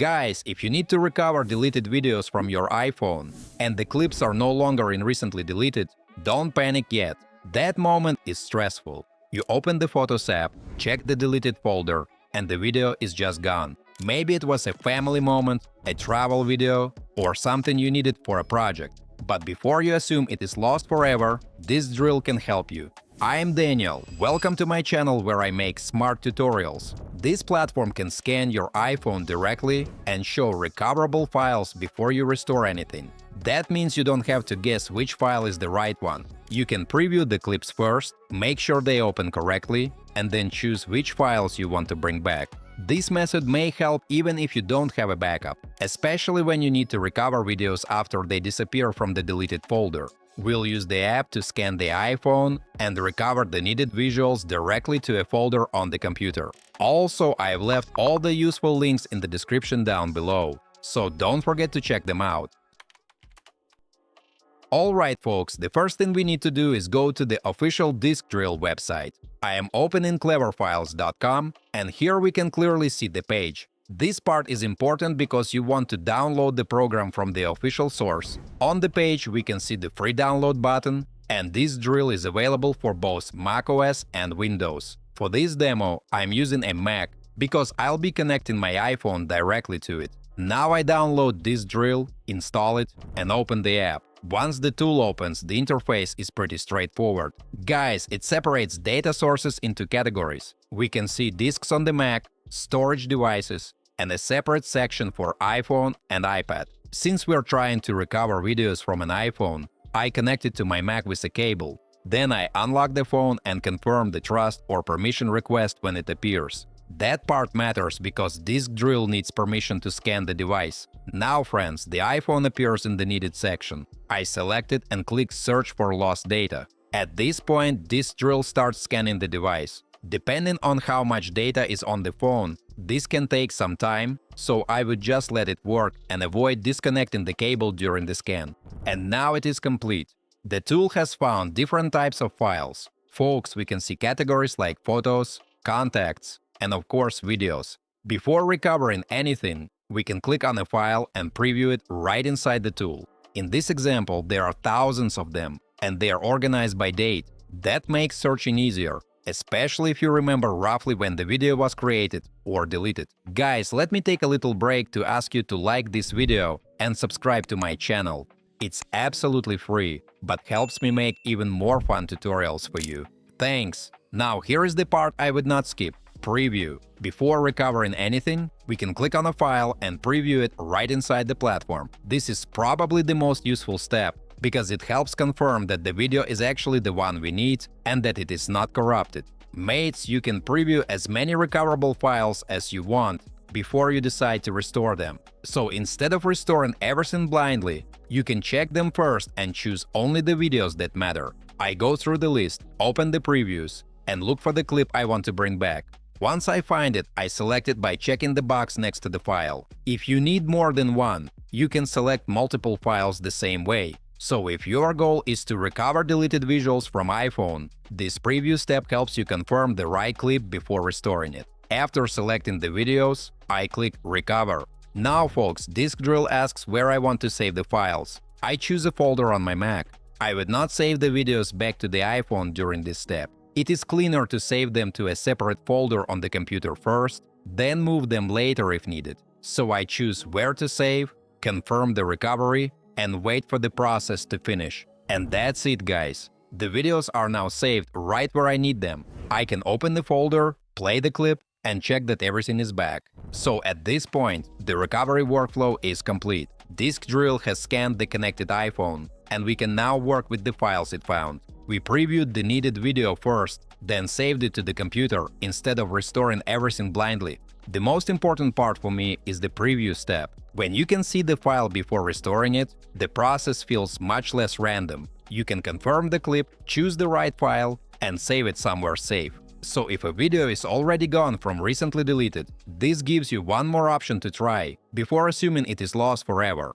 Guys, if you need to recover deleted videos from your iPhone and the clips are no longer in recently deleted, don't panic yet. That moment is stressful. You open the Photos app, check the deleted folder, and the video is just gone. Maybe it was a family moment, a travel video, or something you needed for a project. But before you assume it is lost forever, this drill can help you. I am Daniel. Welcome to my channel where I make smart tutorials. This platform can scan your iPhone directly and show recoverable files before you restore anything. That means you don't have to guess which file is the right one. You can preview the clips first, make sure they open correctly, and then choose which files you want to bring back. This method may help even if you don't have a backup, especially when you need to recover videos after they disappear from the deleted folder. We'll use the app to scan the iPhone and recover the needed visuals directly to a folder on the computer. Also, I've left all the useful links in the description down below, so don't forget to check them out. Alright folks, the first thing we need to do is go to the official diskdrill website. I am opening cleverfiles.com, and here we can clearly see the page. This part is important because you want to download the program from the official source. On the page we can see the free download button, and this drill is available for both macOS and Windows. For this demo, I'm using a Mac because I'll be connecting my iPhone directly to it. Now I download this drill, install it, and open the app. Once the tool opens, the interface is pretty straightforward. Guys, it separates data sources into categories. We can see disks on the Mac, storage devices, and a separate section for iPhone and iPad. Since we're trying to recover videos from an iPhone, I connect it to my Mac with a cable. Then I unlock the phone and confirm the trust or permission request when it appears. That part matters because diskdrill needs permission to scan the device. Now, friends, the iPhone appears in the needed section. I select it and click Search for lost data. At this point, diskdrill starts scanning the device. Depending on how much data is on the phone, this can take some time, so I would just let it work and avoid disconnecting the cable during the scan. And now it is complete. The tool has found different types of files. Folks, we can see categories like photos, contacts, and of course videos. Before recovering anything, we can click on a file and preview it right inside the tool. In this example, there are thousands of them, and they are organized by date. That makes searching easier, especially if you remember roughly when the video was created or deleted. Guys, let me take a little break to ask you to like this video and subscribe to my channel. It's absolutely free, but helps me make even more fun tutorials for you. Thanks! Now here is the part I would not skip. Preview. Before recovering anything, we can click on a file and preview it right inside the platform. This is probably the most useful step, because it helps confirm that the video is actually the one we need and that it is not corrupted. Mates, you can preview as many recoverable files as you want before you decide to restore them. So instead of restoring everything blindly, you can check them first and choose only the videos that matter. I go through the list, open the previews, and look for the clip I want to bring back. Once I find it, I select it by checking the box next to the file. If you need more than one, you can select multiple files the same way. So if your goal is to recover deleted visuals from iPhone, this preview step helps you confirm the right clip before restoring it. After selecting the videos, I click Recover. Now folks, diskdrill asks where I want to save the files. I choose a folder on my Mac. I would not save the videos back to the iPhone during this step. It is cleaner to save them to a separate folder on the computer first, then move them later if needed. So I choose where to save, confirm the recovery, and wait for the process to finish. And that's it, guys. The videos are now saved right where I need them. I can open the folder, play the clip, and check that everything is back. So at this point, the recovery workflow is complete. Diskdrill has scanned the connected iPhone, and we can now work with the files it found. We previewed the needed video first, then saved it to the computer instead of restoring everything blindly. The most important part for me is the preview step. When you can see the file before restoring it, the process feels much less random. You can confirm the clip, choose the right file, and save it somewhere safe. So if a video is already gone from recently deleted, this gives you one more option to try, before assuming it is lost forever.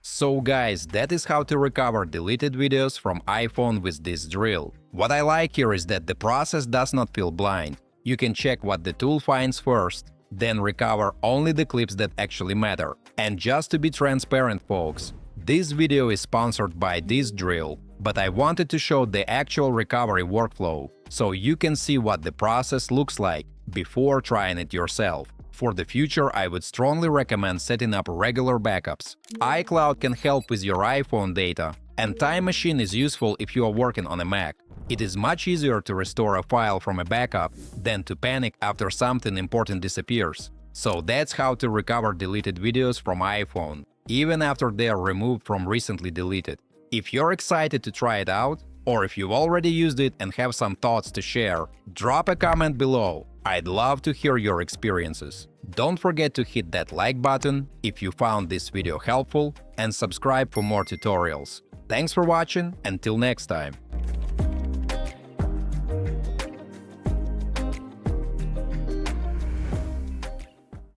So guys, that is how to recover deleted videos from iPhone with this drill. What I like here is that the process does not feel blind. You can check what the tool finds first, then recover only the clips that actually matter. And just to be transparent, folks, this video is sponsored by diskdrill, but I wanted to show the actual recovery workflow so you can see what the process looks like before trying it yourself. For the future, I would strongly recommend setting up regular backups. iCloud can help with your iPhone data, and Time Machine is useful if you are working on a Mac. It is much easier to restore a file from a backup than to panic after something important disappears. So that's how to recover deleted videos from iPhone, even after they are removed from recently deleted. If you're excited to try it out, or if you've already used it and have some thoughts to share, drop a comment below. I'd love to hear your experiences. Don't forget to hit that like button if you found this video helpful and subscribe for more tutorials. Thanks for watching, until next time.